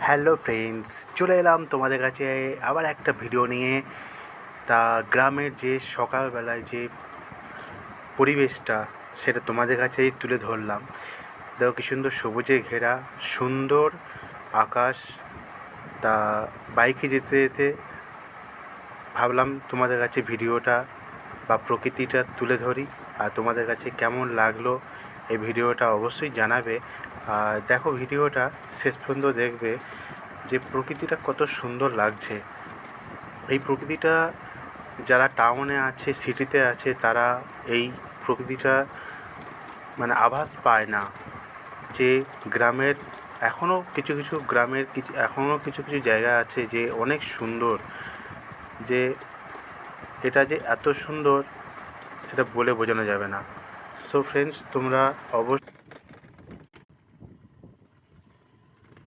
Hello friends, চলে এলাম তোমাদের কাছে আবার একটা ভিডিও নিয়ে। তা গ্রামের যে সকালবেলায় যে পরিবেশটা, সেটা তোমাদের কাছেই তুলে ধরলাম। দেখো কি সুন্দর সবুজে ঘেরা, সুন্দর আকাশ। তা বাইকে যেতে যেতে ভাবলাম তোমাদের কাছে ভিডিওটা বা প্রকৃতিটা তুলে ধরি। আর তোমাদের কাছে কেমন লাগলো এই ভিডিওটা অবশ্যই জানাবে। আর দেখো, ভিডিওটা শেষ পর্যন্ত দেখবে যে প্রকৃতিটা কত সুন্দর লাগছে। এই প্রকৃতিটা যারা টাউনে আছে, সিটিতে আছে, তারা এই প্রকৃতিটা মানে আভাস পায় না। যে গ্রামের এখনও কিছু কিছু গ্রামের কিছু কিছু জায়গা আছে যে অনেক সুন্দর, যে এটা যে এত সুন্দর সেটা বলে বোঝানো যাবে না। সো ফ্রেন্ডস, তোমরা অবশ্যই